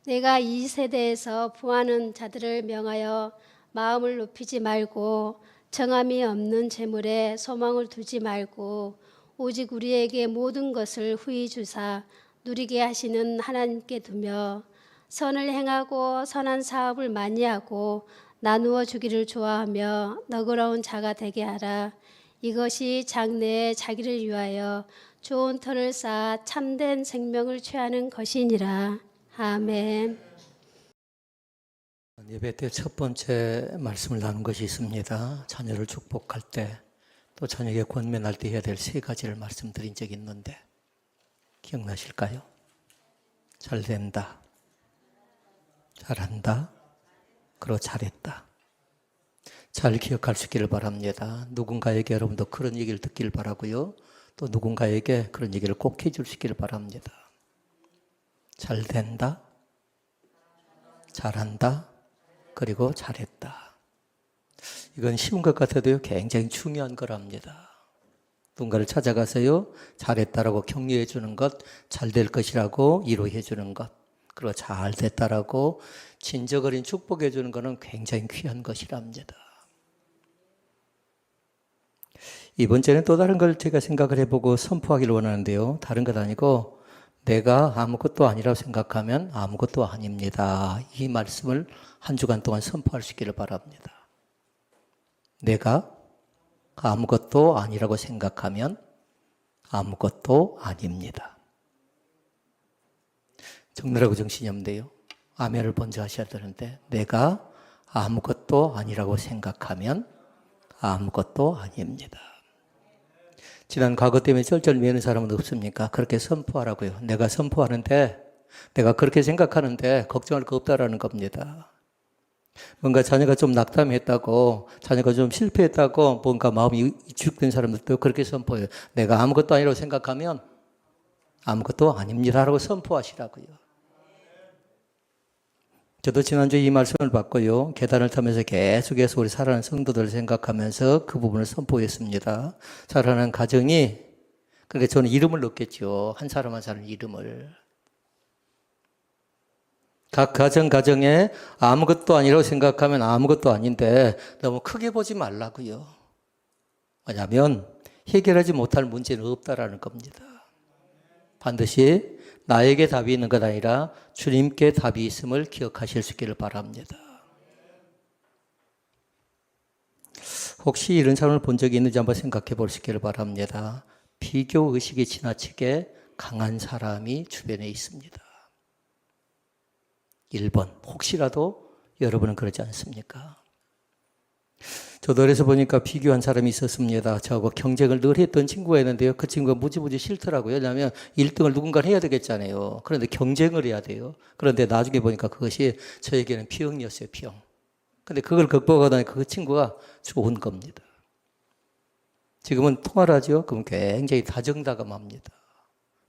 내가 이 세대에서 부하는 자들을 명하여 마음을 높이지 말고 정함이 없는 재물에 소망을 두지 말고 오직 우리에게 모든 것을 후히 주사 누리게 하시는 하나님께 두며 선을 행하고 선한 사업을 많이 하고 나누어 주기를 좋아하며 너그러운 자가 되게 하라. 이것이 장래에 자기를 위하여 좋은 터를 쌓아 참된 생명을 취하는 것이니라. 아멘. 예배 때 첫 번째 말씀을 나눈 것이 있습니다. 자녀를 축복할 때, 또 자녀에게 권면할 때 해야 될 세 가지를 말씀드린 적이 있는데 기억나실까요? 잘 된다, 잘한다, 그리고 잘했다. 잘 기억할 수 있기를 바랍니다. 누군가에게 여러분도 그런 얘기를 듣기를 바라고요. 또 누군가에게 그런 얘기를 꼭 해줄 수 있기를 바랍니다. 잘 된다, 잘한다, 그리고 잘했다. 이건 쉬운 것 같아도요, 굉장히 중요한 거랍니다. 누군가를 찾아가서요, 잘했다라고 격려해 주는 것, 잘 될 것이라고 위로해 주는 것, 그리고 잘 됐다라고 진저거린 축복해 주는 것은 굉장히 귀한 것이랍니다. 이번 주에는 또 다른 걸 제가 생각을 해보고 선포하기를 원하는데요. 다른 것 아니고 내가 아무것도 아니라고 생각하면 아무것도 아닙니다. 이 말씀을 한 주간 동안 선포할 수 있기를 바랍니다. 내가 아무것도 아니라고 생각하면 아무것도 아닙니다. 적나라하고 정신이 없는데요. 아멘을 먼저 하셔야 되는데 내가 아무것도 아니라고 생각하면 아무것도 아닙니다. 지난 과거 때문에 쩔쩔 매는 사람은 없습니까? 그렇게 선포하라고요. 내가 선포하는데, 내가 그렇게 생각하는데 걱정할 거 없다라는 겁니다. 뭔가 자녀가 좀 낙담했다고, 자녀가 좀 실패했다고 뭔가 마음이 위축된 사람들도 그렇게 선포해요. 내가 아무것도 아니라고 생각하면 아무것도 아닙니다라고 선포하시라고요. 저도 지난주에 이 말씀을 받고요. 계단을 타면서 계속해서 우리 사랑하는 성도들을 생각하면서 그 부분을 선포했습니다. 사랑하는 가정이, 그러니까 저는 이름을 넣겠죠. 한 사람 한 사람 이름을. 각 가정에 아무것도 아니라고 생각하면 아무것도 아닌데 너무 크게 보지 말라고요. 왜냐하면 해결하지 못할 문제는 없다라는 겁니다. 반드시 나에게 답이 있는 것 아니라 주님께 답이 있음을 기억하실 수 있기를 바랍니다. 혹시 이런 사람을 본 적이 있는지 한번 생각해 보시기를 바랍니다. 비교 의식이 지나치게 강한 사람이 주변에 있습니다. 1번, 혹시라도 여러분은 그러지 않습니까? 저도 그래서 보니까 비교한 사람이 있었습니다. 저하고 경쟁을 늘 했던 친구가 있는데요. 그 친구가 무지무지 싫더라고요. 왜냐하면 1등을 누군가 해야 되겠잖아요. 그런데 경쟁을 해야 돼요. 그런데 나중에 보니까 그것이 저에게는 피형이었어요. 피형. 근데 그걸 극복하다니 그 친구가 좋은 겁니다. 지금은 통화를 하죠. 그럼 굉장히 다정다감합니다.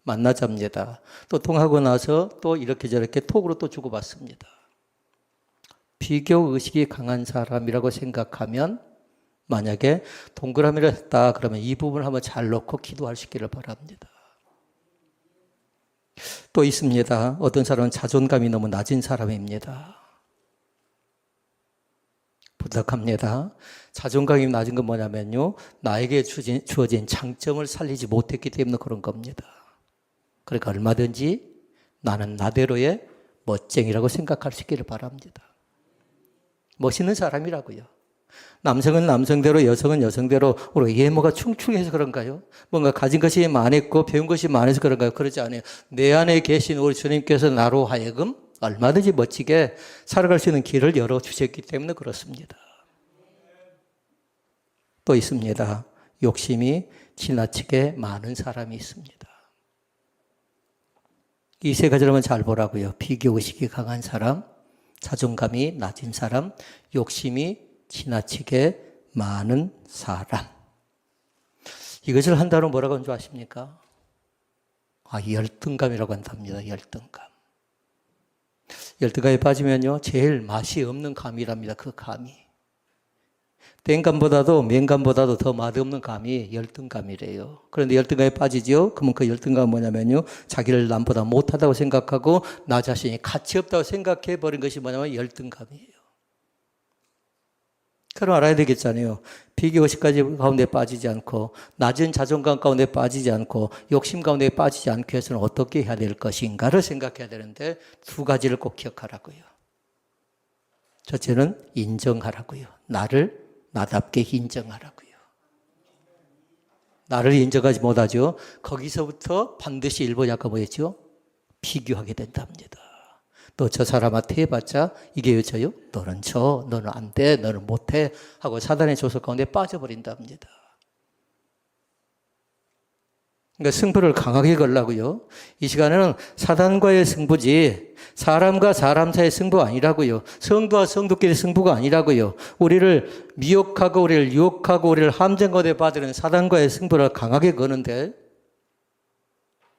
만나잡니다. 또 통하고 나서 또 이렇게 저렇게 톡으로 또 주고받습니다. 비교 의식이 강한 사람이라고 생각하면 만약에 동그라미를 했다 그러면 이 부분을 한번 잘 놓고 기도할 수 있기를 바랍니다. 또 있습니다. 어떤 사람은 자존감이 너무 낮은 사람입니다. 부탁합니다. 자존감이 낮은 건 뭐냐면요. 나에게 주어진 장점을 살리지 못했기 때문에 그런 겁니다. 그러니까 얼마든지 나는 나대로의 멋쟁이라고 생각할 수 있기를 바랍니다. 멋있는 사람이라고요. 남성은 남성대로 여성은 여성대로 우리 외모가 충충해서 그런가요? 뭔가 가진 것이 많았고 배운 것이 많아서 그런가요? 그러지 않아요. 내 안에 계신 우리 주님께서 나로 하여금 얼마든지 멋지게 살아갈 수 있는 길을 열어주셨기 때문에 그렇습니다. 또 있습니다. 욕심이 지나치게 많은 사람이 있습니다. 이 세 가지를 한번 잘 보라고요. 비교의식이 강한 사람, 자존감이 낮은 사람, 욕심이 지나치게 많은 사람. 이것을 한다로 뭐라고 하는 줄 아십니까? 열등감이라고 한답니다. 열등감. 열등감에 빠지면요, 제일 맛이 없는 감이랍니다. 그 감이. 땡감보다도 맹감보다도 더 맛없는 감이 열등감이래요. 그런데 열등감에 빠지죠. 그러면 그 열등감은 뭐냐면요, 자기를 남보다 못하다고 생각하고 나 자신이 가치 없다고 생각해 버린 것이 뭐냐면 열등감이에요. 그럼 알아야 되겠잖아요. 비교의식까지 가운데 빠지지 않고 낮은 자존감 가운데 빠지지 않고 욕심 가운데 빠지지 않기 위해서는 어떻게 해야 될 것인가를 생각해야 되는데 두 가지를 꼭 기억하라고요. 첫째는 인정하라고요. 나를 나답게 인정하라고요. 나를 인정하지 못하죠. 거기서부터 반드시 일본이 아까 뭐였죠? 비교하게 된답니다. 너 저 사람한테 해봤자 이게 왜 저요? 너는 저, 너는 안 돼, 너는 못해 하고 사단의 조석 가운데 빠져버린답니다. 그러니까 승부를 강하게 걸라고요. 이 시간에는 사단과의 승부지 사람과 사람 사이의 승부 아니라고요. 성도와 성도끼리 승부가 아니라고요. 우리를 미혹하고 우리를 유혹하고 우리를 함정거대 받으는 사단과의 승부를 강하게 거는데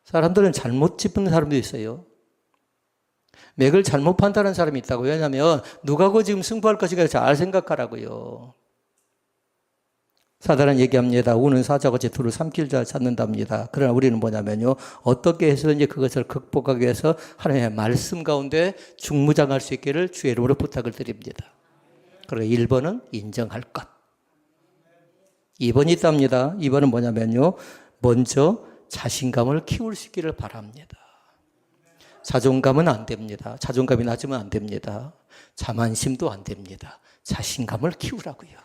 사람들은 잘못 짚는 사람도 있어요. 맥을 잘못 판단하는 사람이 있다고. 왜냐하면 누가고 지금 승부할 것인가 잘 생각하라고요. 사단은 얘기합니다. 우는 사자같이 둘을 삼킬 자 찾는답니다. 그러나 우리는 뭐냐면요, 어떻게 해서든지 그것을 극복하기 위해서 하나님의 말씀 가운데 중무장할 수 있기를 주의 이름으로 부탁을 드립니다. 그리고 1번은 인정할 것. 2번이 있답니다. 2번은 뭐냐면요, 먼저 자신감을 키울 수 있기를 바랍니다. 자존감은 안 됩니다. 자존감이 낮으면 안 됩니다. 자만심도 안 됩니다. 자신감을 키우라고요.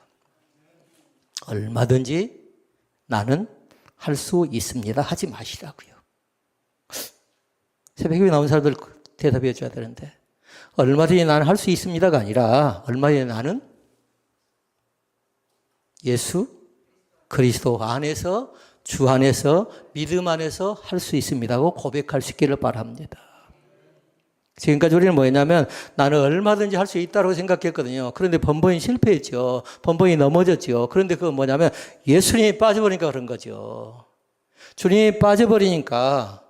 얼마든지 나는 할 수 있습니다. 하지 마시라고요. 새벽에 나온 사람들 대답해 줘야 되는데, 얼마든지 나는 할 수 있습니다가 아니라 얼마든지 나는 예수 그리스도 안에서, 주 안에서, 믿음 안에서 할 수 있습니다고 고백할 수 있기를 바랍니다. 지금까지 우리는 뭐였냐면 나는 얼마든지 할 수 있다고 생각했거든요. 그런데 번번이 실패했죠. 번번이 넘어졌죠. 그런데 그건 뭐냐면 예수님이 빠져버리니까 그런 거죠. 주님이 빠져버리니까,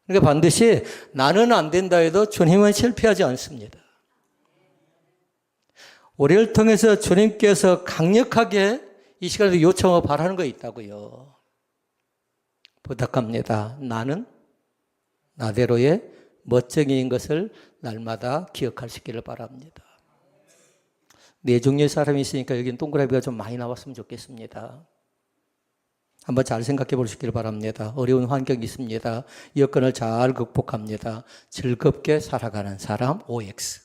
그러니까 반드시 나는 안 된다 해도 주님은 실패하지 않습니다. 우리를 통해서 주님께서 강력하게 이 시간에도 요청하고 바라는 거 있다고요. 부탁합니다. 나는 나대로의 멋쟁이인 것을 날마다 기억할 수 있기를 바랍니다. 네 종류의 사람이 있으니까 여기는 동그라미가 좀 많이 나왔으면 좋겠습니다. 한번 잘 생각해 볼 수 있기를 바랍니다. 어려운 환경이 있습니다. 여건을 잘 극복합니다. 즐겁게 살아가는 사람 OX.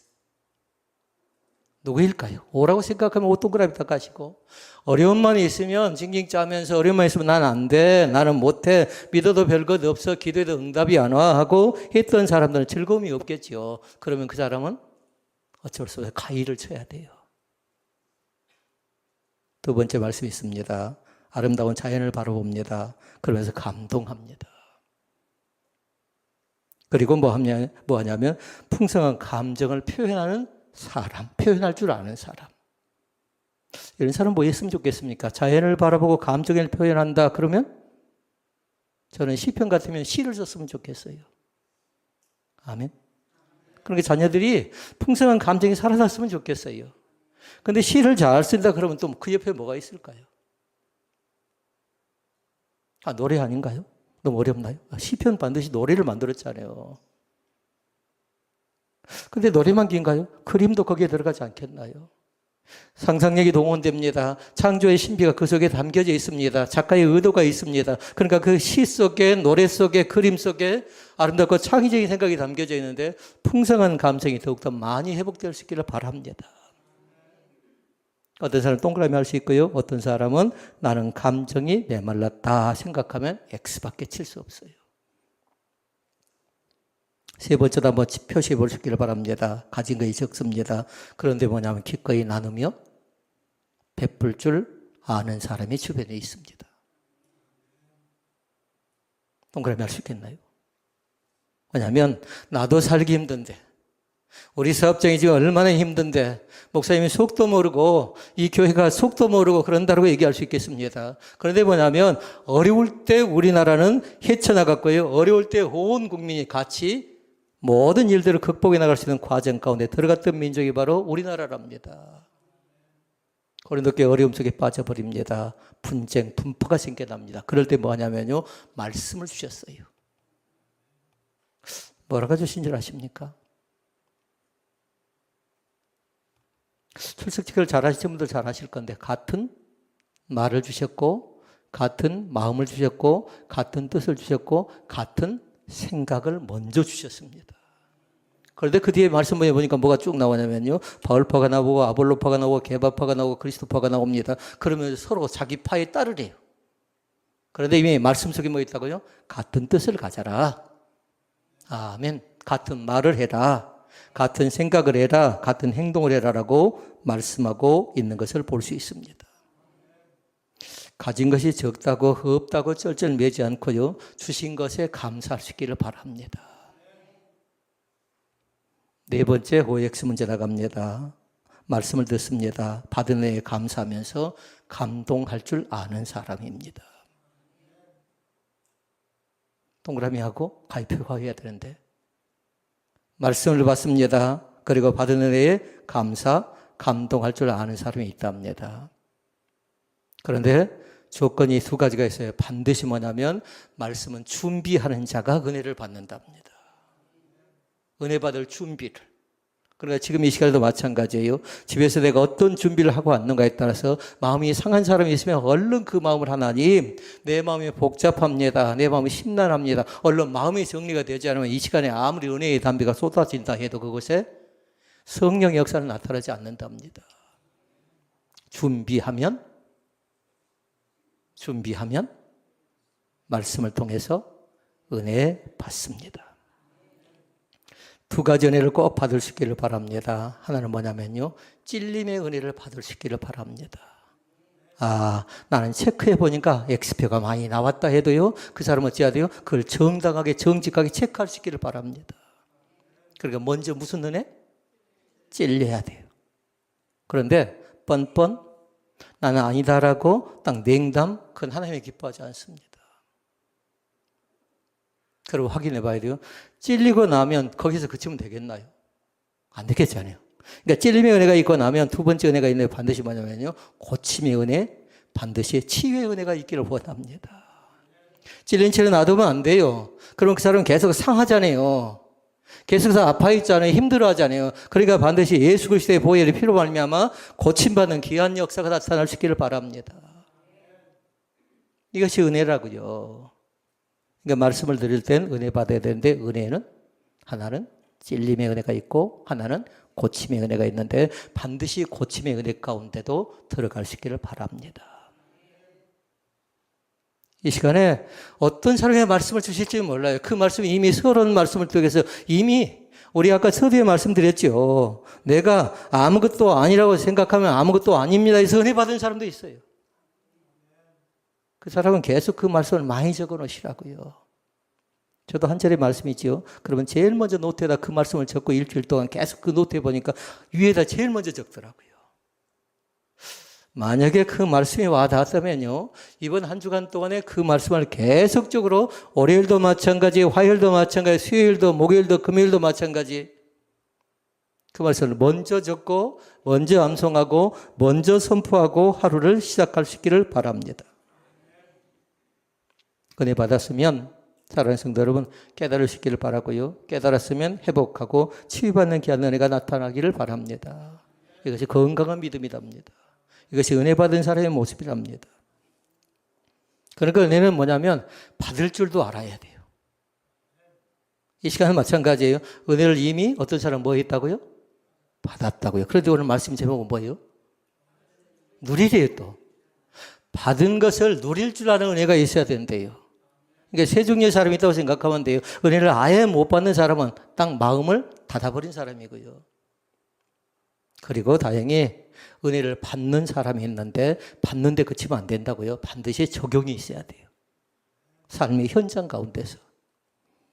누구일까요? O라고 생각하면 O 동그라미 딱 가시고, 어려움만 있으면 징징 짜면서 어려움만 있으면 난 안 돼, 나는 못해, 믿어도 별것 없어, 기도해도 응답이 안 와 하고 했던 사람들은 즐거움이 없겠죠. 그러면 그 사람은 어쩔 수 없어요. 가위를 쳐야 돼요. 두 번째 말씀이 있습니다. 아름다운 자연을 바라봅니다. 그러면서 감동합니다. 그리고 뭐 하냐면 풍성한 감정을 표현하는 사람, 표현할 줄 아는 사람. 이런 사람 뭐 했으면 좋겠습니까? 자연을 바라보고 감정을 표현한다 그러면 저는 시편 같으면 시를 썼으면 좋겠어요. 아멘. 그러니까 자녀들이 풍성한 감정이 살아났으면 좋겠어요. 근데 시를 잘 쓴다 그러면 또 그 옆에 뭐가 있을까요? 아, 노래 아닌가요? 너무 어렵나요? 시편 반드시 노래를 만들었잖아요. 근데 노래만 긴가요? 그림도 거기에 들어가지 않겠나요? 상상력이 동원됩니다. 창조의 신비가 그 속에 담겨져 있습니다. 작가의 의도가 있습니다. 그러니까 그 시 속에, 노래 속에, 그림 속에 아름답고 창의적인 생각이 담겨져 있는데 풍성한 감정이 더욱더 많이 회복될 수 있기를 바랍니다. 어떤 사람은 동그라미 할 수 있고요. 어떤 사람은 나는 감정이 메말랐다 생각하면 X밖에 칠 수 없어요. 세 번째도 한번 표시해 보시기를 바랍니다. 가진 것이 적습니다. 그런데 뭐냐면 기꺼이 나누며 베풀 줄 아는 사람이 주변에 있습니다. 동그라미 할 수 있겠나요? 왜냐하면 나도 살기 힘든데, 우리 사업장이 지금 얼마나 힘든데 목사님이 속도 모르고 이 교회가 속도 모르고 그런다고 얘기할 수 있겠습니다. 그런데 뭐냐면 어려울 때 우리나라는 헤쳐나갔고요. 어려울 때 온 국민이 같이 모든 일들을 극복해 나갈 수 있는 과정 가운데 들어갔던 민족이 바로 우리나라랍니다. 고린도교회 어려움 속에 빠져버립니다. 분쟁, 분파가 생겨납니다. 그럴 때 뭐 하냐면요, 말씀을 주셨어요. 뭐라고 주신 줄 아십니까? 출석지기를 잘 하시는 분들 잘 하실 건데, 같은 말을 주셨고, 같은 마음을 주셨고, 같은 뜻을 주셨고, 같은 생각을 먼저 주셨습니다. 그런데 그 뒤에 말씀을 보니까 뭐가 쭉 나오냐면요, 바울파가 나오고 아볼로파가 나오고 게바파가 나오고 그리스도파가 나옵니다. 그러면 서로 자기 파에 따르래요. 그런데 이미 말씀 속에 뭐 있다고요? 같은 뜻을 가져라. 아멘. 같은 말을 해라. 같은 생각을 해라. 같은 행동을 해라라고 말씀하고 있는 것을 볼 수 있습니다. 가진 것이 적다고 없다고 쩔쩔매지 않고요, 주신 것에 감사할 수 있기를 바랍니다. 네 번째 OX 문제 나갑니다. 말씀을 듣습니다. 받은 은혜에 감사하면서 감동할 줄 아는 사람입니다. 동그라미하고 가위표가 해야 되는데, 말씀을 받습니다. 그리고 받은 은혜에 감동할 줄 아는 사람이 있답니다. 그런데 조건이 두 가지가 있어요. 반드시 뭐냐면 말씀은 준비하는 자가 은혜를 받는답니다. 은혜 받을 준비를. 그러니까 지금 이 시간에도 마찬가지예요. 집에서 내가 어떤 준비를 하고 왔는가에 따라서 마음이 상한 사람이 있으면 얼른 그 마음을 하나님, 내 마음이 복잡합니다. 내 마음이 심란합니다. 얼른 마음이 정리가 되지 않으면 이 시간에 아무리 은혜의 담비가 쏟아진다 해도 그곳에 성령의 역사는 나타나지 않는답니다. 준비하면 말씀을 통해서 은혜 받습니다. 두 가지 은혜를 꼭 받을 수 있기를 바랍니다. 하나는 뭐냐면요, 찔림의 은혜를 받을 수 있기를 바랍니다. 나는 체크해 보니까 X표가 많이 나왔다 해도요, 그 사람은 어찌해야 돼요? 그걸 정당하게 정직하게 체크할 수 있기를 바랍니다. 그러니까 먼저 무슨 은혜? 찔려야 돼요. 그런데 뻔뻔 나는 아니다라고 딱 냉담, 그건 하나님이 기뻐하지 않습니다. 그리고 확인해 봐야 돼요. 찔리고 나면 거기서 그치면 되겠나요? 안 되겠잖아요. 그러니까 찔림의 은혜가 있고 나면 두 번째 은혜가 있는 반드시 뭐냐면요, 고침의 은혜, 반드시 치유의 은혜가 있기를 원합니다. 찔린 채로 놔두면 안 돼요. 그럼 그 사람은 계속 상하잖아요. 계속해서 아파있잖아요. 힘들어하잖아요. 그러니까 반드시 예수 그리스도의 보혈이 피로 말미암아 고침받는 귀한 역사가 나타날 수 있기를 바랍니다. 이것이 은혜라고요. 그러니까 말씀을 드릴 땐 은혜 받아야 되는데, 은혜는 하나는 찔림의 은혜가 있고 하나는 고침의 은혜가 있는데, 반드시 고침의 은혜 가운데도 들어갈 수 있기를 바랍니다. 이 시간에 어떤 사람의 말씀을 주실지 몰라요. 그 말씀이 이미 서론 말씀을 통해서 이미 우리 아까 서두에 말씀드렸죠. 내가 아무것도 아니라고 생각하면 아무것도 아닙니다 해서 은혜 받은 사람도 있어요. 그 사람은 계속 그 말씀을 많이 적어 놓으시라고요. 저도 한 자리 말씀이 있지요. 그러면 제일 먼저 노트에다 그 말씀을 적고 일주일 동안 계속 그 노트에 보니까 위에다 제일 먼저 적더라고요. 만약에 그 말씀이 와 닿았다면요, 이번 한 주간 동안에 그 말씀을 계속적으로 월요일도 마찬가지, 화요일도 마찬가지, 수요일도, 목요일도, 금요일도 마찬가지, 그 말씀을 먼저 적고 먼저 암송하고 먼저 선포하고 하루를 시작할 수 있기를 바랍니다. 은혜 받았으면 사랑하는 성도 여러분, 깨달을 수 있기를 바라고요. 깨달았으면 회복하고 치유받는 귀한 은혜가 나타나기를 바랍니다. 이것이 건강한 믿음이랍니다. 이것이 은혜 받은 사람의 모습이랍니다. 그러니까 은혜는 뭐냐면 받을 줄도 알아야 돼요. 이 시간은 마찬가지예요. 은혜를 이미 어떤 사람 뭐 했다고요? 받았다고요. 그런데 오늘 말씀 제목은 뭐예요? 누리래요. 또 받은 것을 누릴 줄 아는 은혜가 있어야 된대요. 그러니까 세 종류의 사람이 있다고 생각하면 돼요. 은혜를 아예 못 받는 사람은 딱 마음을 닫아버린 사람이고요. 그리고 다행히 은혜를 받는 사람이 있는데 받는데 그치면 안 된다고요. 반드시 적용이 있어야 돼요. 삶의 현장 가운데서.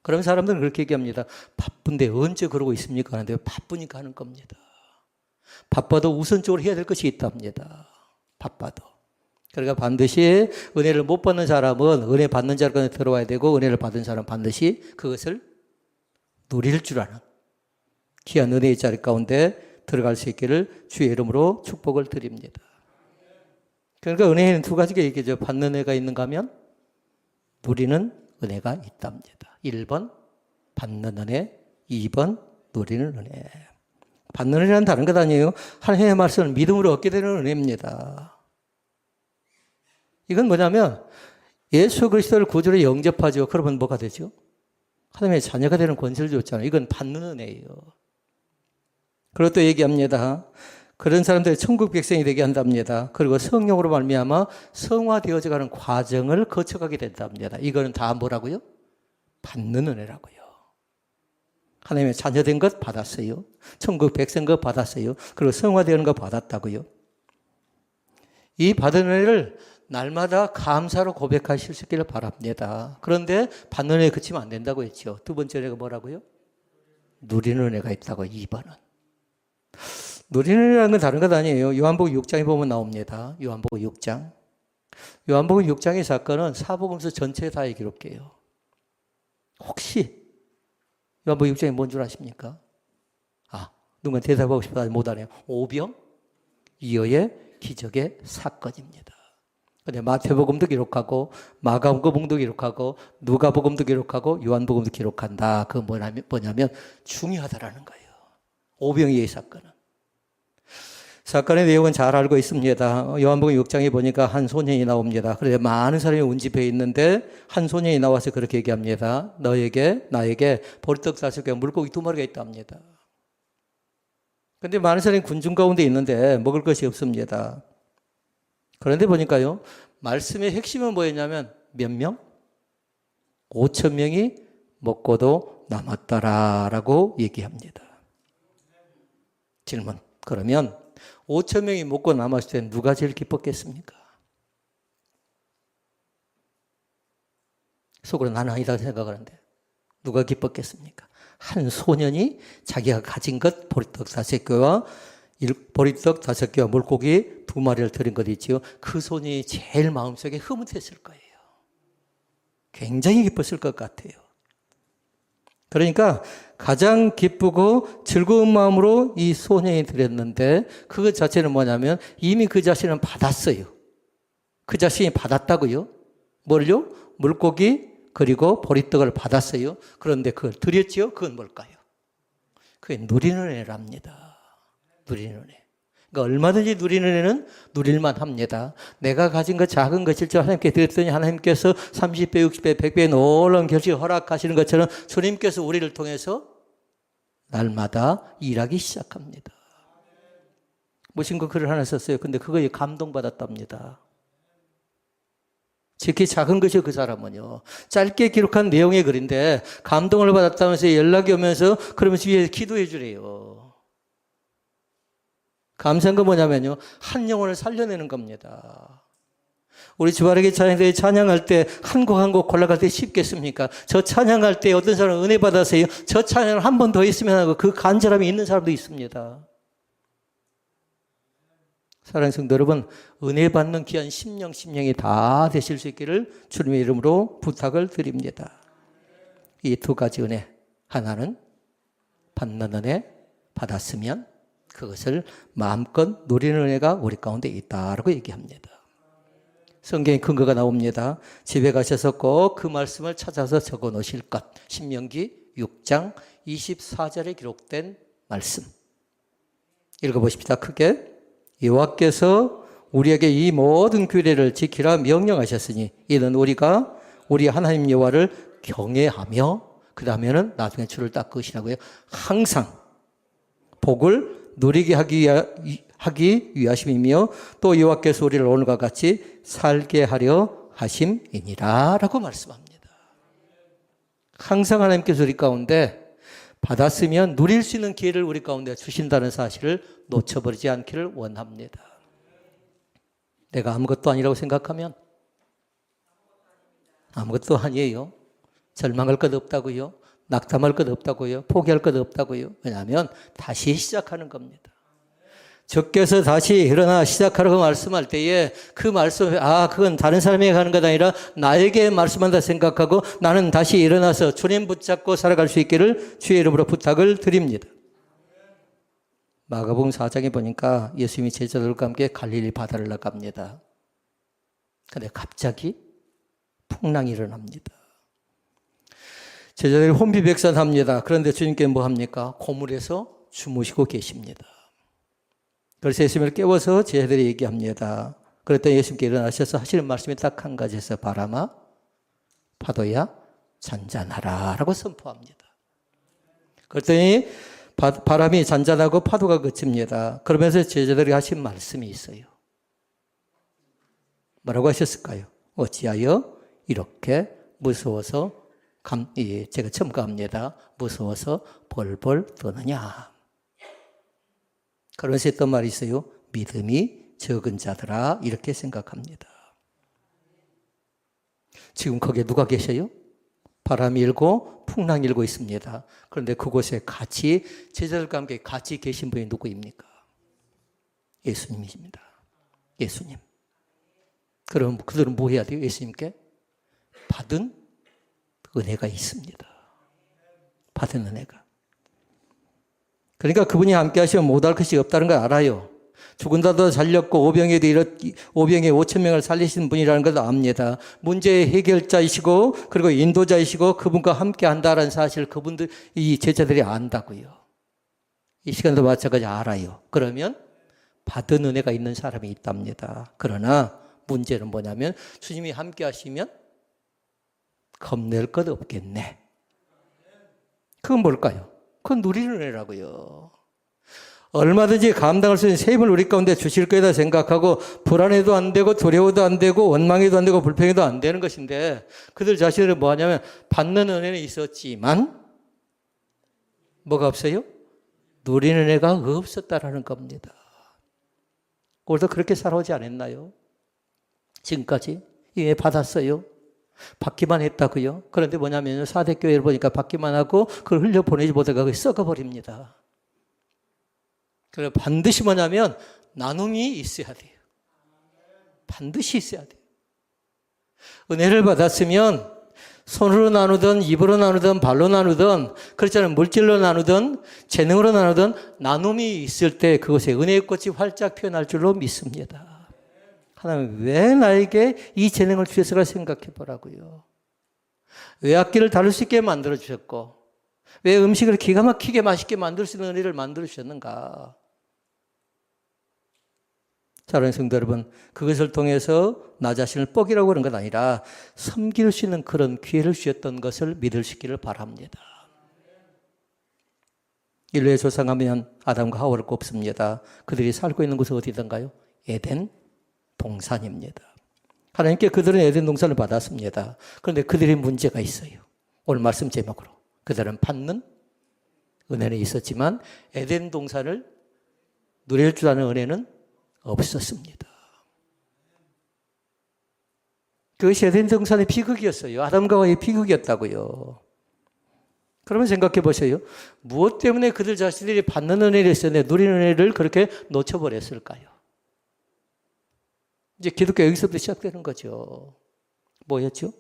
그런 사람들은 그렇게 얘기합니다. 바쁜데 언제 그러고 있습니까? 하는데 바쁘니까 하는 겁니다. 바빠도 우선적으로 해야 될 것이 있답니다. 바빠도. 그러니까 반드시 은혜를 못 받는 사람은 은혜 받는 자리에 들어와야 되고, 은혜를 받은 사람은 반드시 그것을 누릴 줄 아는 귀한 은혜의 자리 가운데 들어갈 수 있기를 주의 이름으로 축복을 드립니다. 그러니까 은혜에는 두 가지가 얘기죠. 받는 은혜가 있는가 하면 누리는 은혜가 있답니다. 1번 받는 은혜, 2번 누리는 은혜. 받는 은혜는 다른 것 아니에요. 하나님의 말씀을 믿음으로 얻게 되는 은혜입니다. 이건 뭐냐면 예수 그리스도를 구주로 영접하죠. 그러면 뭐가 되죠? 하나님의 자녀가 되는 권세를 줬잖아요. 이건 받는 은혜예요. 그리고 또 얘기합니다. 그런 사람들이 천국 백성이 되게 한답니다. 그리고 성령으로 말미암아 성화되어져 가는 과정을 거쳐가게 된답니다. 이거는 다 뭐라고요? 받는 은혜라고요. 하나님의 자녀된 것 받았어요. 천국 백성 것 받았어요. 그리고 성화되는 것 받았다고요. 이 받은 은혜를 날마다 감사로 고백하실 수 있기를 바랍니다. 그런데 받는 은혜에 그치면 안 된다고 했죠. 두 번째 은혜가 뭐라고요? 누리는 은혜가 있다고 2번은. 누리는 은혜라는 건 다른 것 아니에요. 요한복음 6장에 보면 나옵니다. 요한복음 6장. 요한복음 6장의 사건은 사복음서 전체에 다 기록해요. 혹시 요한복음 6장이 뭔 줄 아십니까? 누군가 대답하고 싶어서 못하네요. 오병 이어의 기적의 사건입니다. 근데 마태복음도 기록하고 마가복음도 기록하고 누가복음도 기록하고 요한복음도 기록한다. 그건 뭐냐면 중요하다라는 거예요. 오병이어의 사건은. 사건의 내용은 잘 알고 있습니다. 요한복음 6장에 보니까 한 소년이 나옵니다. 그런데 많은 사람이 운집해 있는데 한 소년이 나와서 그렇게 얘기합니다. 나에게 보리떡 5개, 물고기 2마리가 있답니다. 그런데 많은 사람이 군중 가운데 있는데 먹을 것이 없습니다. 그런데 보니까요, 말씀의 핵심은 뭐였냐면 몇 명? 5,000명이 먹고도 남았다라고 얘기합니다. 질문. 그러면 5,000명이 먹고 남았을 때 누가 제일 기뻤겠습니까? 속으로 나는 아니다 생각하는데 누가 기뻤겠습니까? 한 소년이 자기가 가진 것 보리떡 5개와 보리떡 5개와 물고기 2마리를 드린 것 있지요. 그 소년이 제일 마음속에 흐뭇했을 거예요. 굉장히 기뻤을 것 같아요. 그러니까 가장 기쁘고 즐거운 마음으로 이 소년이 드렸는데 그것 자체는 뭐냐면 이미 그 자신은 받았어요. 그 자신이 받았다고요. 뭘요? 물고기 그리고 보리떡을 받았어요. 그런데 그걸 드렸지요. 그건 뭘까요? 그게 누리는 은혜랍니다. 누리는 은혜. 그러니까 얼마든지 누리는 은혜는 누릴만 합니다. 내가 가진 것 작은 것일지 하나님께 드렸더니 하나님께서 30배, 60배, 100배 놀라운 결실을 허락하시는 것처럼 주님께서 우리를 통해서 날마다 일하기 시작합니다. 무신거 글을 하나 썼어요. 근데 그거에 감동받았답니다. 특히 작은 것이 그 사람은요. 짧게 기록한 내용의 글인데 감동을 받았다면서 연락이 오면서 그러면서 위에 기도해 주래요. 감사한 건 뭐냐면요. 한 영혼을 살려내는 겁니다. 우리 주바르게 찬양대회 찬양할 때 한 곡 한 곡 골라갈 때 쉽겠습니까? 저 찬양할 때 어떤 사람은 은혜 받았어요. 저 찬양을 한 번 더 했으면 하고 그 간절함이 있는 사람도 있습니다. 사랑하는 성도 여러분, 은혜 받는 귀한 심령이 다 되실 수 있기를 주님의 이름으로 부탁을 드립니다. 이 두 가지 은혜, 하나는 받는 은혜, 받았으면 그것을 마음껏 누리는 은혜가 우리 가운데 있다라고 얘기합니다. 성경에 근거가 나옵니다. 집에 가셔서 꼭 그 말씀을 찾아서 적어 놓으실 것. 신명기 6장 24절에 기록된 말씀. 읽어보십시다. 크게. 여호와께서 우리에게 이 모든 규례를 지키라 명령하셨으니 이는 우리가 우리 하나님 여호와를 경외하며 그 다음에는 나중에 줄을 닦으시라고요. 항상 복을 누리게 하기 위하심이며 또 여호와께서 우리를 오늘과 같이 살게 하려 하심이니라 라고 말씀합니다. 항상 하나님께서 우리 가운데 받았으면 누릴 수 있는 기회를 우리 가운데 주신다는 사실을 놓쳐버리지 않기를 원합니다. 내가 아무것도 아니라고 생각하면 아무것도 아니에요. 절망할 것 없다고요. 낙담할 것 없다고요. 포기할 것 없다고요. 왜냐하면 다시 시작하는 겁니다. 주께서 다시 일어나 시작하라고 말씀할 때에 그 말씀, 그건 다른 사람에게 하는 것 아니라 나에게 말씀한다 생각하고 나는 다시 일어나서 주님 붙잡고 살아갈 수 있기를 주의 이름으로 부탁을 드립니다. 마가복음 4장에 보니까 예수님이 제자들과 함께 갈릴리 바다를 나갑니다. 근데 갑자기 풍랑이 일어납니다. 제자들이 혼비백산합니다. 그런데 주님께 뭐 합니까? 고물에서 주무시고 계십니다. 그래서 예수님을 깨워서 제자들이 얘기합니다. 그랬더니 예수님께 일어나셔서 하시는 말씀이 딱 한 가지에서 바람아 파도야 잔잔하라 라고 선포합니다. 그랬더니 바람이 잔잔하고 파도가 그칩니다. 그러면서 제자들이 하신 말씀이 있어요. 뭐라고 하셨을까요? 어찌하여 이렇게 무서워서 제가 첨가합니다. 무서워서 벌벌 떠느냐. 그러면서 했던 말이 있어요. 믿음이 적은 자들아 이렇게 생각합니다. 지금 거기에 누가 계셔요? 바람이 일고 풍랑이 일고 있습니다. 그런데 그곳에 같이 제자들과 함께 같이 계신 분이 누구입니까? 예수님이십니다. 예수님. 그럼 그들은 뭐 해야 돼요? 예수님께 받은 은혜가 있습니다. 받은 은혜가. 그러니까 그분이 함께 하시면 못할 것이 없다는 걸 알아요. 죽은 자도 살렸고 오병에 5천 명을 살리신 분이라는 걸 압니다. 문제의 해결자이시고 그리고 인도자이시고 그분과 함께 한다는 사실 그분들 이 제자들이 안다고요. 이 시간도 마찬가지 알아요. 그러면 받은 은혜가 있는 사람이 있답니다. 그러나 문제는 뭐냐면 주님이 함께 하시면 겁낼 것 없겠네. 그건 뭘까요? 그건 누리는 은혜라고요. 얼마든지 감당할 수 있는 세임을 우리 가운데 주실 거다 생각하고 불안해도 안 되고 두려워도 안 되고 원망해도 안 되고 불평해도 안 되는 것인데 그들 자신들은 뭐 하냐면 받는 은혜는 있었지만 뭐가 없어요? 누리는 은혜가 없었다라는 겁니다. 오늘도 그렇게 살아오지 않았나요? 지금까지 예 받았어요. 받기만 했다고요. 그런데 뭐냐면 사대교회를 보니까 받기만 하고 그걸 흘려보내지 못하고 그게 썩어버립니다. 그래서 반드시 뭐냐면 나눔이 있어야 돼요. 반드시 있어야 돼요. 은혜를 받았으면 손으로 나누든 입으로 나누든 발로 나누든 그렇잖아요. 물질로 나누든 재능으로 나누든 나눔이 있을 때 그것에 은혜의 꽃이 활짝 피어날 줄로 믿습니다. 하나님 왜 나에게 이 재능을 주셨을까 생각해 보라고요. 왜 악기를 다룰 수 있게 만들어 주셨고 왜 음식을 기가 막히게 맛있게 만들 수 있는 은혜를 만들어 주셨는가. 사랑하는 성도 여러분, 그것을 통해서 나 자신을 뻑이라고 하는 건 아니라 섬길 수 있는 그런 기회를 주셨던 것을 믿을 수 있기를 바랍니다. 인류의 조상하면 아담과 하와를 꼽습니다. 그들이 살고 있는 곳은 어디든가요? 에덴 동산입니다. 하나님께 그들은 에덴 동산을 받았습니다. 그런데 그들의 문제가 있어요. 오늘 말씀 제목으로. 그들은 받는 은혜는 있었지만 에덴 동산을 누릴 줄 아는 은혜는 없었습니다. 그것이 에덴 동산의 비극이었어요. 아담과 하와의 비극이었다고요. 그러면 생각해 보세요. 무엇 때문에 그들 자신들이 받는 은혜를 했었는데 누리는 은혜를 그렇게 놓쳐버렸을까요? 이제 기독교 여기서부터 시작되는 거죠. 뭐였죠?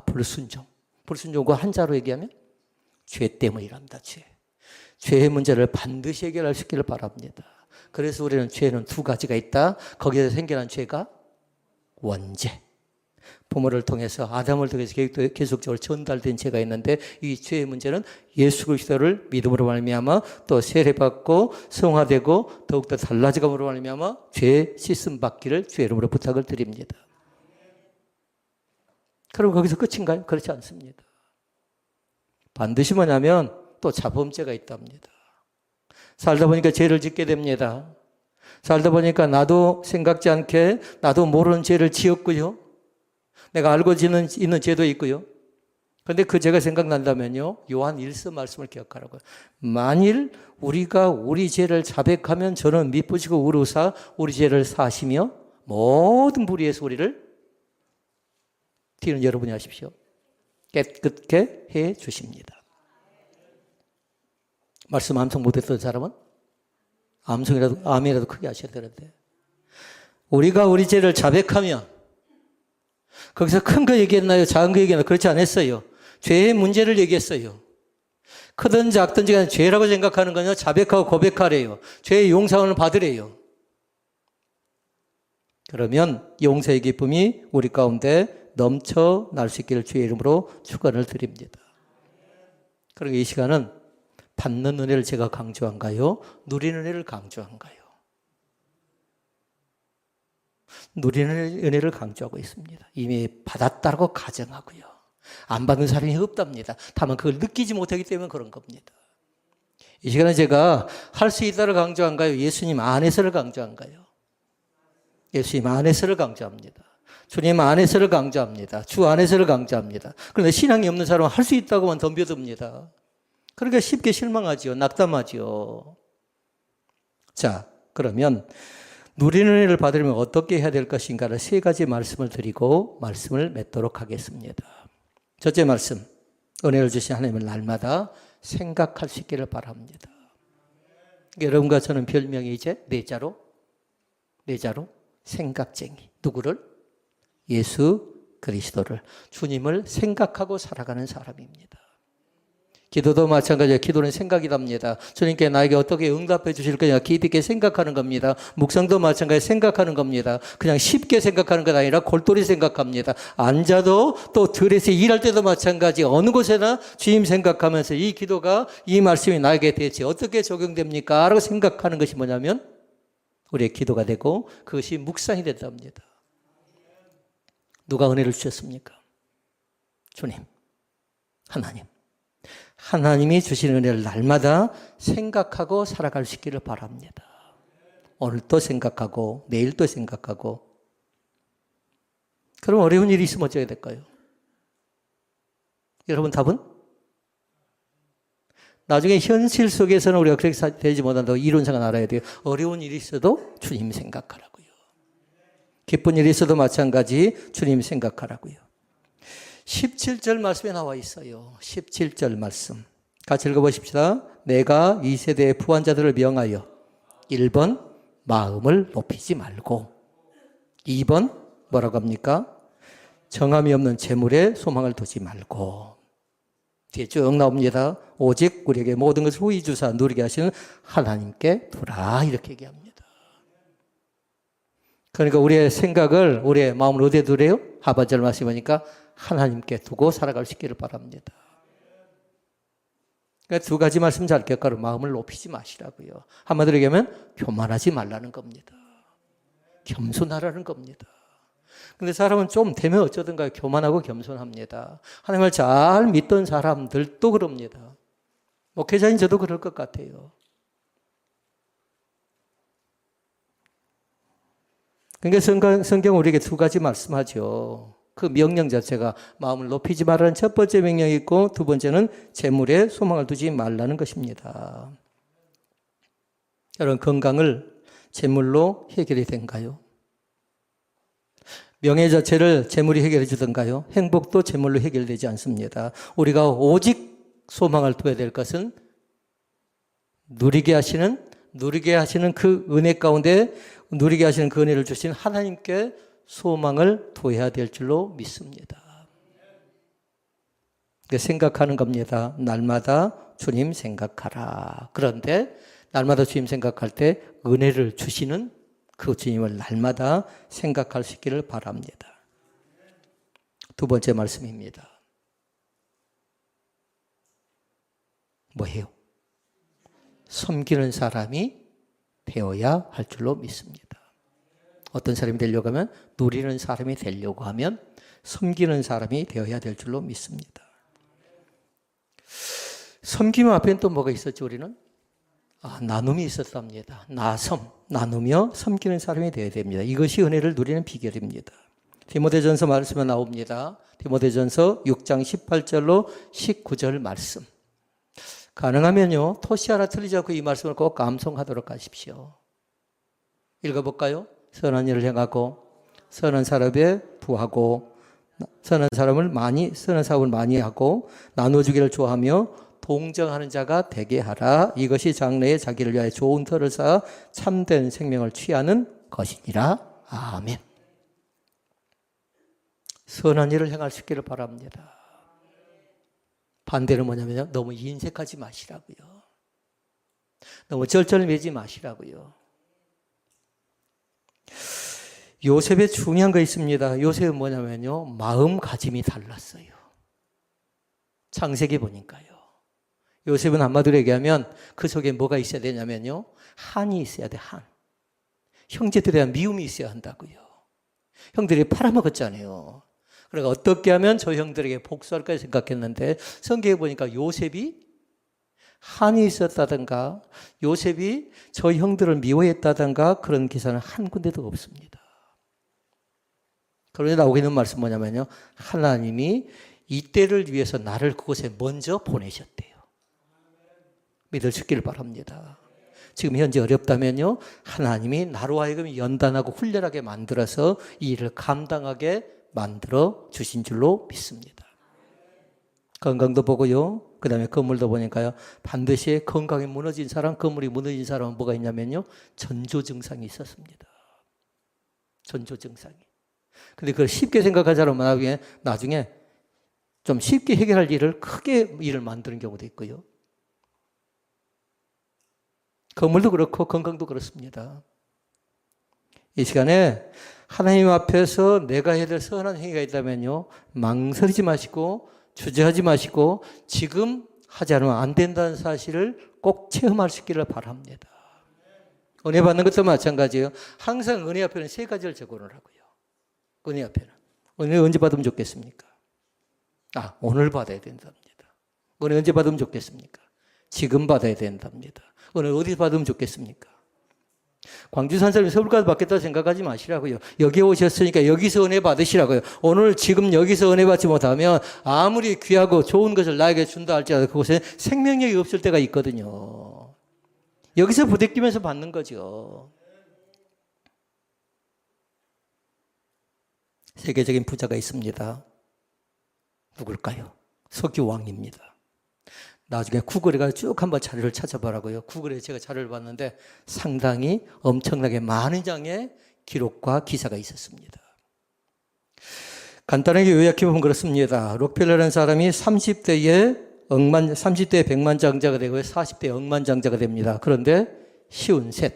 불순종. 불순종과 한자로 얘기하면 죄 때문이랍니다. 죄의 문제를 반드시 해결할 수 있기를 바랍니다. 그래서 우리는 죄는 두 가지가 있다. 거기에서 생겨난 죄가 원죄. 부모를 통해서 아담을 통해서 계속적으로 전달된 죄가 있는데 이 죄의 문제는 예수 그리스도를 믿음으로 말미암아 또 세례받고 성화되고 더욱더 달라지감으로 말미암아 죄 씻음 받기를 주의 이름으로 부탁을 드립니다. 그럼 거기서 끝인가요? 그렇지 않습니다. 반드시 뭐냐면 또 자범죄가 있답니다. 살다 보니까 죄를 짓게 됩니다. 살다 보니까 나도 생각지 않게 나도 모르는 죄를 지었고요. 내가 알고 있는 죄도 있고요. 그런데 그 죄가 생각난다면요. 요한 1서 말씀을 기억하라고요. 만일 우리가 우리 죄를 자백하면 저는 미쁘시고 의로사 우리 죄를 사시며 모든 불의의 소리를 뒤는 여러분이 하십시오. 깨끗게 해 주십니다. 말씀 암송 못했던 사람은 암이라도 크게 하셔야 되는데 우리가 우리 죄를 자백하면 거기서 큰 거 얘기했나요? 작은 거 얘기했나요? 그렇지 않았어요. 죄의 문제를 얘기했어요. 크든 작든지 간에 죄라고 생각하는 거는 자백하고 고백하래요. 죄의 용서를 받으래요. 그러면 용서의 기쁨이 우리 가운데 넘쳐날 수 있기를 주의 이름으로 축원을 드립니다. 그리고 이 시간은 받는 은혜를 제가 강조한가요? 누리는 은혜를 강조한가요? 누리는 은혜를 강조하고 있습니다. 이미 받았다고 가정하고요. 안 받는 사람이 없답니다. 다만 그걸 느끼지 못하기 때문에 그런 겁니다. 이 시간에 제가 할 수 있다를 강조한가요? 예수님 안에서를 강조한가요? 예수님 안에서를 강조합니다. 주님 안에서를 강조합니다. 주 안에서를 강조합니다. 그런데 신앙이 없는 사람은 할 수 있다고만 덤벼듭니다. 그러니까 쉽게 실망하지요. 낙담하지요. 자, 그러면 누리는 은혜를 받으려면 어떻게 해야 될 것인가를 세 가지 말씀을 드리고 말씀을 맺도록 하겠습니다. 첫째 말씀, 은혜를 주신 하나님을 날마다 생각할 수 있기를 바랍니다. 여러분과 저는 별명이 이제 네 자로 생각쟁이. 누구를? 예수 그리스도를, 주님을 생각하고 살아가는 사람입니다. 기도도 마찬가지예요. 기도는 생각이랍니다. 주님께 나에게 어떻게 응답해 주실 거냐 깊이 있게 생각하는 겁니다. 묵상도 마찬가지로 생각하는 겁니다. 그냥 쉽게 생각하는 것 아니라 골똘히 생각합니다. 앉아도 또 들에서 일할 때도 마찬가지 어느 곳에나 주님 생각하면서 이 기도가 이 말씀이 나에게 대체 어떻게 적용됩니까? 라고 생각하는 것이 뭐냐면 우리의 기도가 되고 그것이 묵상이 된답니다. 누가 은혜를 주셨습니까? 주님, 하나님. 하나님이 주시는 은혜를 날마다 생각하고 살아갈 수 있기를 바랍니다. 오늘도 생각하고 내일도 생각하고. 그럼 어려운 일이 있으면 어쩌게 될까요? 여러분 답은? 나중에 현실 속에서는 우리가 그렇게 되지 못한다고 이론상은 알아야 돼요. 어려운 일이 있어도 주님 생각하라고요. 기쁜 일이 있어도 마찬가지 주님 생각하라고요. 17절 말씀에 나와 있어요. 17절 말씀. 같이 읽어보십시다. 내가 이 세대의 부한자들을 명하여 1번 마음을 높이지 말고 2번 뭐라고 합니까? 정함이 없는 재물에 소망을 두지 말고 뒤에 쭉 나옵니다. 오직 우리에게 모든 것을 후히 주사 누리게 하시는 하나님께 두라 이렇게 얘기합니다. 그러니까 우리의 생각을 우리의 마음을 어디에 두래요? 하반절 말씀하니까 하나님께 두고 살아갈 수 있기를 바랍니다. 그러니까 두 가지 말씀 잘 기억하고 마음을 높이지 마시라고요. 한마디로 얘기하면 교만하지 말라는 겁니다. 겸손하라는 겁니다. 근데 사람은 좀 되면 어쩌든가 교만하고 겸손합니다. 하나님을 잘 믿던 사람들도 그럽니다. 목회자인 저도 그럴 것 같아요. 그러니까 성경 우리에게 두 가지 말씀하죠. 그 명령 자체가 마음을 높이지 말라는 첫 번째 명령이 있고 두 번째는 재물에 소망을 두지 말라는 것입니다. 여러분 건강을 재물로 해결이 된가요? 명예 자체를 재물이 해결해 주던가요? 행복도 재물로 해결되지 않습니다. 우리가 오직 소망을 둬야 될 것은 누리게 하시는 그 은혜 가운데 누리게 하시는 그 은혜를 주신 하나님께 소망을 둬야 될 줄로 믿습니다. 생각하는 겁니다. 날마다 주님 생각하라. 그런데 날마다 주님 생각할 때 은혜를 주시는 그 주님을 날마다 생각할 수 있기를 바랍니다. 두 번째 말씀입니다. 뭐예요? 섬기는 사람이 되어야 할 줄로 믿습니다. 어떤 사람이 되려고 하면 누리는 사람이 되려고 하면 섬기는 사람이 되어야 될 줄로 믿습니다. 섬김 앞에는 또 뭐가 있었죠 우리는? 나눔이 있었답니다. 나누며 섬기는 사람이 되어야 됩니다. 이것이 은혜를 누리는 비결입니다. 디모데전서 말씀에 나옵니다. 디모데전서 6장 18절로 19절 말씀. 가능하면요 토시 하나 틀리지 않고 이 말씀을 꼭 암송하도록 하십시오. 읽어볼까요? 선한 일을 행하고 선한 사람에 부하고 선한 사람을 선한 사업을 많이 하고 나눠주기를 좋아하며 동정하는 자가 되게 하라. 이것이 장래에 자기를 위하여 좋은 터를 쌓아 참된 생명을 취하는 것이니라. 아멘. 선한 일을 행할 수 있기를 바랍니다. 반대는 뭐냐면요. 너무 인색하지 마시라고요. 너무 절절매지 마시라고요. 요셉의 중요한 거 있습니다. 요셉은 뭐냐면요, 마음가짐이 달랐어요. 창세기 보니까요. 요셉은 한마디로 얘기하면 그 속에 뭐가 있어야 되냐면요, 한이 있어야 돼, 한. 형제들에 대한 미움이 있어야 한다고요. 형들이 팔아먹었잖아요. 그러니까 어떻게 하면 저 형들에게 복수할까 생각했는데 성경에 보니까 요셉이 한이 있었다든가 요셉이 저 형들을 미워했다든가 그런 기사는 한 군데도 없습니다. 그런데 나오고 있는 말씀 뭐냐면요, 하나님이 이때를 위해서 나를 그곳에 먼저 보내셨대요. 믿을 수 있기를 바랍니다. 지금 현재 어렵다면요, 하나님이 나로 하여금 연단하고 훈련하게 만들어서 이 일을 감당하게 만들어 주신 줄로 믿습니다. 건강도 보고요, 그 다음에 건물도 보니까요, 반드시 건강이 무너진 사람, 건물이 무너진 사람은 뭐가 있냐면요, 전조 증상이 있었습니다. 전조 증상이. 근데 그걸 쉽게 생각한 사람은 나중에 좀 쉽게 해결할 일을 크게 일을 만드는 경우도 있고요. 건물도 그렇고 건강도 그렇습니다. 이 시간에 하나님 앞에서 내가 해야 될 선한 행위가 있다면요, 망설이지 마시고 주저하지 마시고 지금 하지 않으면 안 된다는 사실을 꼭 체험할 수 있기를 바랍니다. 은혜 받는 것도 마찬가지예요. 항상 은혜 앞에는 세 가지를 적어놓으라고요. 은혜 앞에는. 은혜 언제 받으면 좋겠습니까? 오늘 받아야 된답니다. 은혜 언제 받으면 좋겠습니까? 지금 받아야 된답니다. 은혜 어디 받으면 좋겠습니까? 광주 산 사람이 서울 가서 받겠다 생각하지 마시라고요. 여기 오셨으니까 여기서 은혜 받으시라고요. 오늘 지금 여기서 은혜 받지 못하면 아무리 귀하고 좋은 것을 나에게 준다 할지라도 그곳에 생명력이 없을 때가 있거든요. 여기서 부대끼면서 받는 거죠. 세계적인 부자가 있습니다. 누굴까요? 석유왕입니다. 나중에 구글에 가서 쭉 한번 자료를 찾아보라고요. 구글에 제가 자료를 봤는데 상당히 엄청나게 많은 장의 기록과 기사가 있었습니다. 간단하게 요약해보면 그렇습니다. 록펠러라는 사람이 30대에 100만장자가 되고 40대에 억만장자가 됩니다. 그런데 53,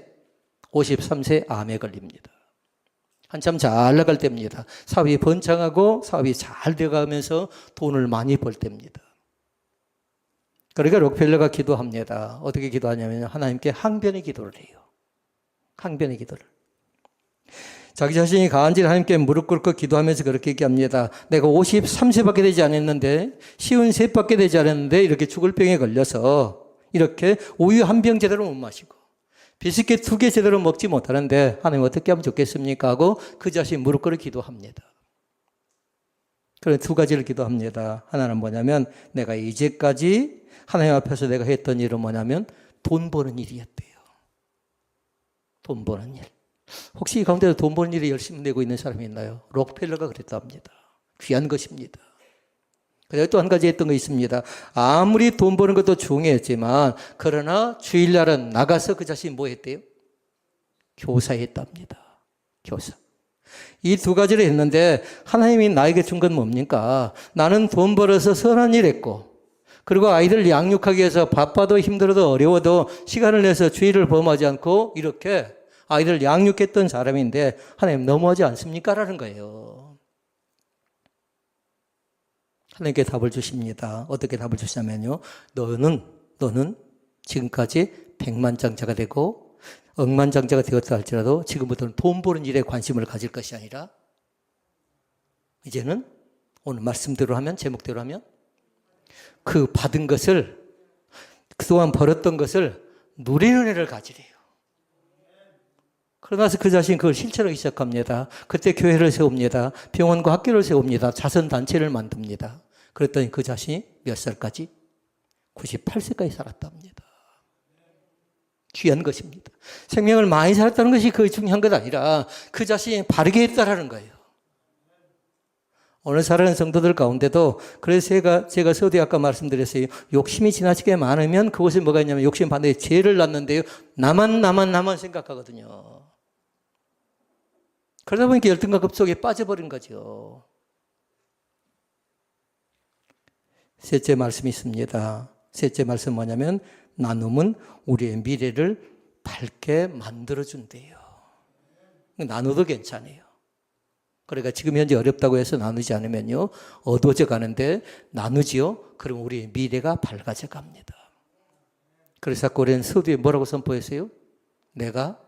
53세 암에 걸립니다. 한참 잘 나갈 때입니다. 사업이 번창하고 사업이 잘 되어가면서 돈을 많이 벌 때입니다. 그러니까 록펠러가 기도합니다. 어떻게 기도하냐면 하나님께 항변의 기도를 해요. 항변의 기도를. 자기 자신이 가한질 하나님께 무릎 꿇고 기도하면서 그렇게 얘기합니다. 내가 53세밖에 되지 않았는데 53밖에 되지 않았는데 이렇게 죽을 병에 걸려서 이렇게 우유 한 병 제대로 못 마시고 비스킷 2개 제대로 먹지 못하는데 하나님 어떻게 하면 좋겠습니까? 하고 그 자신 무릎 꿇어 기도합니다. 그런 두 가지를 기도합니다. 하나는 뭐냐면 내가 이제까지 하나님 앞에서 내가 했던 일은 뭐냐면 돈 버는 일이었대요. 돈 버는 일. 혹시 이 가운데서 돈 버는 일에 열심히 내고 있는 사람이 있나요? 록펠러가 그랬답니다. 귀한 것입니다. 그리고 또 한 가지 했던 거 있습니다. 아무리 돈 버는 것도 중요했지만 그러나 주일날은 나가서 그 자신이 뭐 했대요? 교사했답니다. 교사. 이 두 가지를 했는데 하나님이 나에게 준 건 뭡니까? 나는 돈 벌어서 선한 일 했고 그리고 아이들 양육하기 위해서 바빠도 힘들어도 어려워도 시간을 내서 주의를 범하지 않고 이렇게 아이들 양육했던 사람인데 하나님 너무하지 않습니까? 라는 거예요. 하나님께 답을 주십니다. 어떻게 답을 주시냐면요. 너는 지금까지 100만장자가 되고 억만장자가 되었다 할지라도 지금부터는 돈 버는 일에 관심을 가질 것이 아니라 이제는 오늘 말씀대로 하면 제목대로 하면 그 받은 것을 그동안 벌었던 것을 누리는 애를 가지래요. 그러나서 그 자신 그걸 실천하기 시작합니다. 그때 교회를 세웁니다. 병원과 학교를 세웁니다. 자선단체를 만듭니다. 그랬더니 그 자신이 몇 살까지? 98세까지 살았답니다. 귀한 것입니다. 생명을 많이 살았다는 것이 그 중요한 것 아니라 그 자신이 바르게 했다라는 거예요. 오늘 살아가는 성도들 가운데도 그래서 제가 서두에 아까 말씀드렸어요. 욕심이 지나치게 많으면 그곳에 뭐가 있냐면 욕심 반대에 죄를 낳는데요. 나만 생각하거든요. 그러다 보니까 열등과 급속에 빠져버린 거죠. 셋째 말씀이 있습니다. 셋째 말씀 뭐냐면 나눔은 우리의 미래를 밝게 만들어준대요. 나눠도 괜찮아요. 그러니까 지금 현재 어렵다고 해서 나누지 않으면요, 어두워져 가는데 나누지요? 그럼 우리의 미래가 밝아져 갑니다. 그래서 아까 우리는 서두에 뭐라고 선포했어요? 내가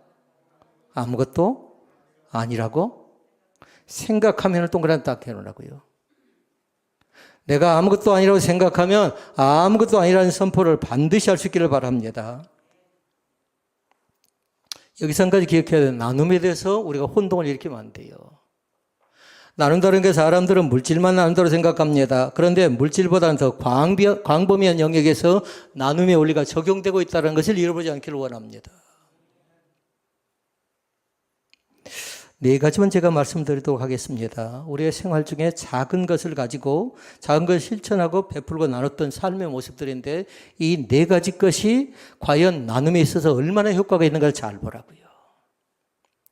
아무것도 아니라고 생각하면 동그라미 딱 해놓으라고요. 내가 아무것도 아니라고 생각하면 아무것도 아니라는 선포를 반드시 할 수 있기를 바랍니다. 여기서 한 가지 기억해야 돼요. 나눔에 대해서 우리가 혼동을 일으키면 안 돼요. 나눈다는 게 사람들은 물질만 나눈다고 생각합니다. 그런데 물질보다는 더 광범위한 영역에서 나눔의 원리가 적용되고 있다는 것을 잃어버리지 않기를 원합니다. 네 가지만 제가 말씀드리도록 하겠습니다. 우리의 생활 중에 작은 것을 가지고 작은 것을 실천하고 베풀고 나눴던 삶의 모습들인데 이 네 가지 것이 과연 나눔에 있어서 얼마나 효과가 있는가를 잘 보라고요.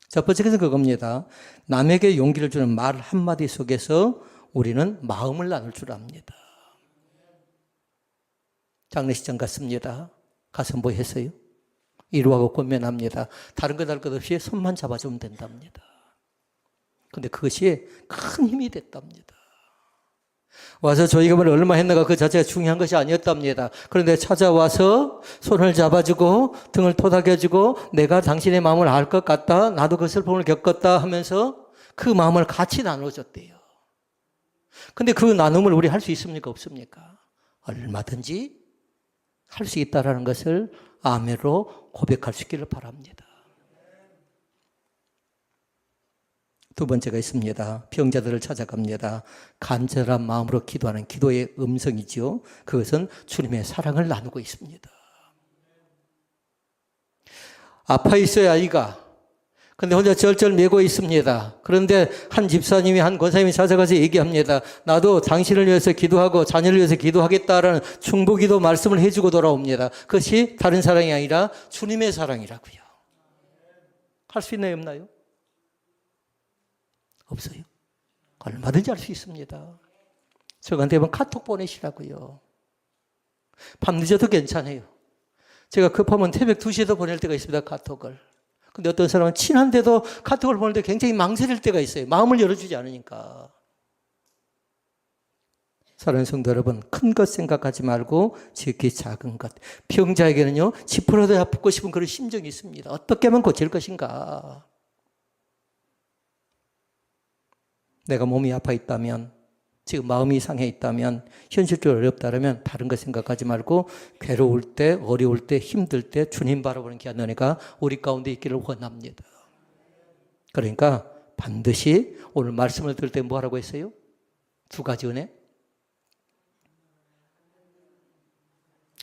첫 번째 것은 그겁니다. 남에게 용기를 주는 말 한마디 속에서 우리는 마음을 나눌 줄 압니다. 장례식장 갔습니다. 가서 뭐 했어요? 이루하고 권면합니다. 다른 것 할 것 없이 손만 잡아주면 된답니다. 근데 그것이 큰 힘이 됐답니다. 와서 저희가 뭘 얼마 했는가 그 자체가 중요한 것이 아니었답니다. 그런데 찾아와서 손을 잡아주고 등을 토닥여주고 내가 당신의 마음을 알 것 같다. 나도 그 슬픔을 겪었다 하면서 그 마음을 같이 나눠줬대요. 근데 그 나눔을 우리 할 수 있습니까? 없습니까? 얼마든지 할 수 있다라는 것을 아멘으로 고백할 수 있기를 바랍니다. 두 번째가 있습니다. 병자들을 찾아갑니다. 간절한 마음으로 기도하는 기도의 음성이지요. 그것은 주님의 사랑을 나누고 있습니다. 아파 있어요, 아이가. 근데 혼자 절절 매고 있습니다. 그런데 한 집사님이, 한 권사님이 찾아가서 얘기합니다. 나도 당신을 위해서 기도하고 자녀를 위해서 기도하겠다라는 충고기도 말씀을 해주고 돌아옵니다. 그것이 다른 사랑이 아니라 주님의 사랑이라고요. 할 수 있나요, 없나요? 없어요. 얼마든지 할 수 있습니다. 저한테 한번 카톡 보내시라고요. 밤 늦어도 괜찮아요. 제가 급하면 새벽 2시에도 보낼 때가 있습니다, 카톡을. 근데 어떤 사람은 친한데도 카톡을 보낼 때 굉장히 망설일 때가 있어요. 마음을 열어주지 않으니까. 사랑하는 성도 여러분, 큰 것 생각하지 말고 지극히 작은 것. 병자에게는요, 지푸라도 아프고 싶은 그런 심정이 있습니다. 어떻게 하면 고칠 것인가. 내가 몸이 아파 있다면, 지금 마음이 상해 있다면, 현실적으로 어렵다면 다른 거 생각하지 말고 괴로울 때, 어려울 때, 힘들 때 주님 바라보는 귀한 은혜가 우리 가운데 있기를 원합니다. 그러니까 반드시 오늘 말씀을 들을 때 뭐 하라고 했어요? 두 가지 은혜.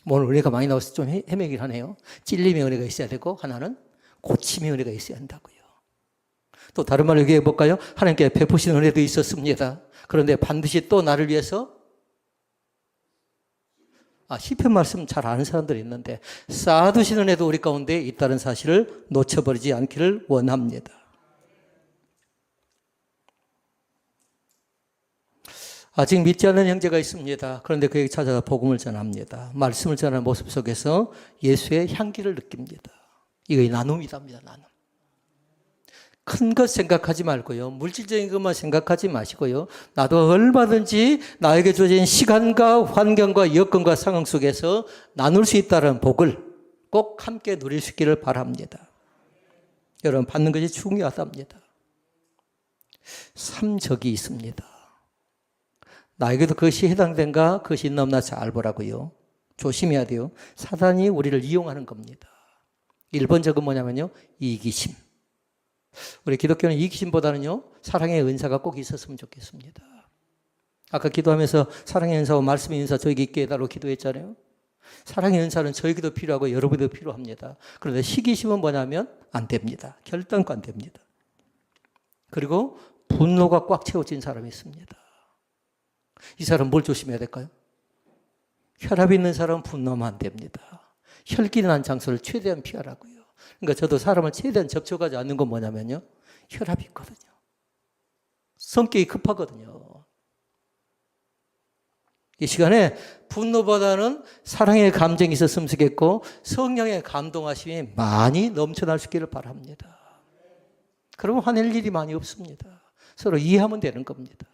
오늘 은혜가 많이 나와서 좀 헤매긴 하네요. 찔림의 은혜가 있어야 되고 하나는 고침의 은혜가 있어야 한다고요. 또 다른 말로 얘기해 볼까요? 하나님께 베푸신 은혜도 있었습니다. 그런데 반드시 또 나를 위해서 시편 말씀 잘 아는 사람들이 있는데 쌓아두신 은혜도 우리 가운데 있다는 사실을 놓쳐버리지 않기를 원합니다. 아직 믿지 않는 형제가 있습니다. 그런데 그에게 찾아가 복음을 전합니다. 말씀을 전하는 모습 속에서 예수의 향기를 느낍니다. 이거 나눔이답니다. 나눔. 큰 것 생각하지 말고요. 물질적인 것만 생각하지 마시고요. 나도 얼마든지 나에게 주어진 시간과 환경과 여건과 상황 속에서 나눌 수 있다는 복을 꼭 함께 누릴 수 있기를 바랍니다. 여러분, 받는 것이 중요하답니다. 삼적이 있습니다. 나에게도 그것이 해당된가, 그것이 있나 없나 잘 보라고요. 조심해야 돼요. 사단이 우리를 이용하는 겁니다. 1번적은 뭐냐면요, 이기심. 우리 기독교는 이기심보다는요, 사랑의 은사가 꼭 있었으면 좋겠습니다. 아까 기도하면서 사랑의 은사와 말씀의 은사 저에게 있게 해달라고 기도했잖아요. 사랑의 은사는 저에게도 필요하고 여러분도 필요합니다. 그런데 시기심은 뭐냐면 안 됩니다. 결단코 안 됩니다. 그리고 분노가 꽉 채워진 사람이 있습니다. 이 사람 뭘 조심해야 될까요? 혈압이 있는 사람은 분노하면 안 됩니다. 혈기 난 장소를 최대한 피하라고요. 그러니까 저도 사람을 최대한 접촉하지 않는 건 뭐냐면요, 혈압이 있거든요. 성격이 급하거든요. 이 시간에 분노보다는 사랑의 감정이 있었으면 좋겠고 성령의 감동하심이 많이 넘쳐날 수 있기를 바랍니다. 그러면 화낼 일이 많이 없습니다. 서로 이해하면 되는 겁니다.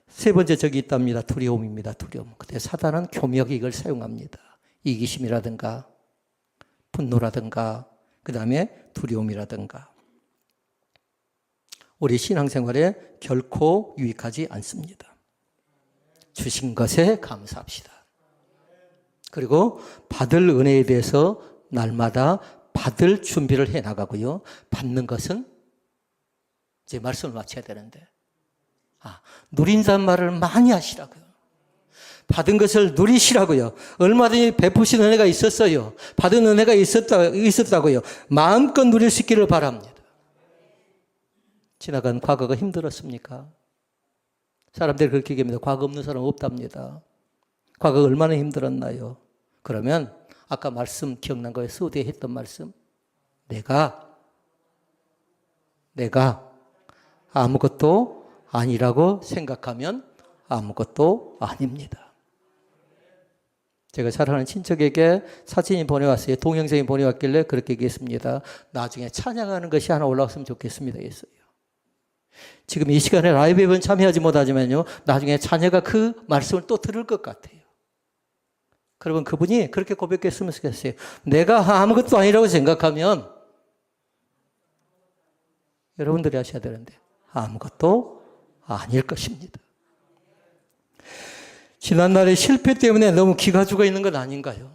세 번째 적이 있답니다. 두려움입니다. 두려움. 근데 사단은 교묘하게 이걸 사용합니다. 이기심이라든가 분노라든가 그 다음에 두려움이라든가 우리 신앙생활에 결코 유익하지 않습니다. 주신 것에 감사합시다. 그리고 받을 은혜에 대해서 날마다 받을 준비를 해나가고요. 받는 것은 제 말씀을 마쳐야 되는데 누린다는 말을 많이 하시라고요. 받은 것을 누리시라고요. 얼마든지 베푸신 은혜가 있었어요. 받은 은혜가 있었다고요. 마음껏 누릴 수 있기를 바랍니다. 지나간 과거가 힘들었습니까? 사람들이 그렇게 얘기합니다. 과거 없는 사람 없답니다. 과거가 얼마나 힘들었나요? 그러면 아까 말씀 기억난 거예요. 수호대에 했던 말씀. 내가 아무것도 아니라고 생각하면 아무것도 아닙니다. 제가 사랑하는 친척에게 사진이 보내왔어요. 동영상이 보내왔길래 그렇게 얘기했습니다. 나중에 찬양하는 것이 하나 올라왔으면 좋겠습니다. 했어요. 지금 이 시간에 라이브 예배는 참여하지 못하지만요. 나중에 자녀가 그 말씀을 또 들을 것 같아요. 그러면 그분이 그렇게 고백했으면 좋겠어요. 내가 아무것도 아니라고 생각하면 여러분들이 하셔야 되는데 아무것도 아닐 것입니다. 지난날의 실패 때문에 너무 기가 죽어 있는 건 아닌가요?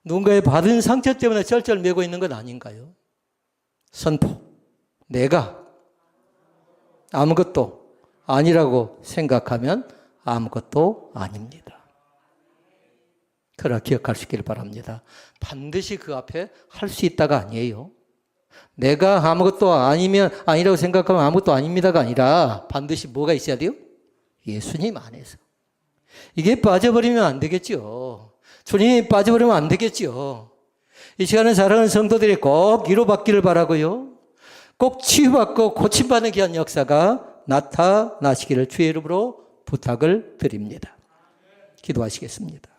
누군가의 받은 상처 때문에 쩔쩔매고 있는 건 아닌가요? 선포. 내가 아무것도 아니라고 생각하면 아무것도 아닙니다. 그러나 기억할 수 있기를 바랍니다. 반드시 그 앞에 할 수 있다가 아니에요. 내가 아무것도 아니라고 생각하면 아무것도 아닙니다가 아니라 반드시 뭐가 있어야 돼요? 예수님 안에서. 이게 빠져버리면 안 되겠죠. 주님이 빠져버리면 안 되겠죠. 이 시간에 사랑하는 성도들이 꼭 위로받기를 바라고요. 꼭 치유받고 고침받는 귀한 역사가 나타나시기를 주의 이름으로 부탁을 드립니다. 기도하시겠습니다.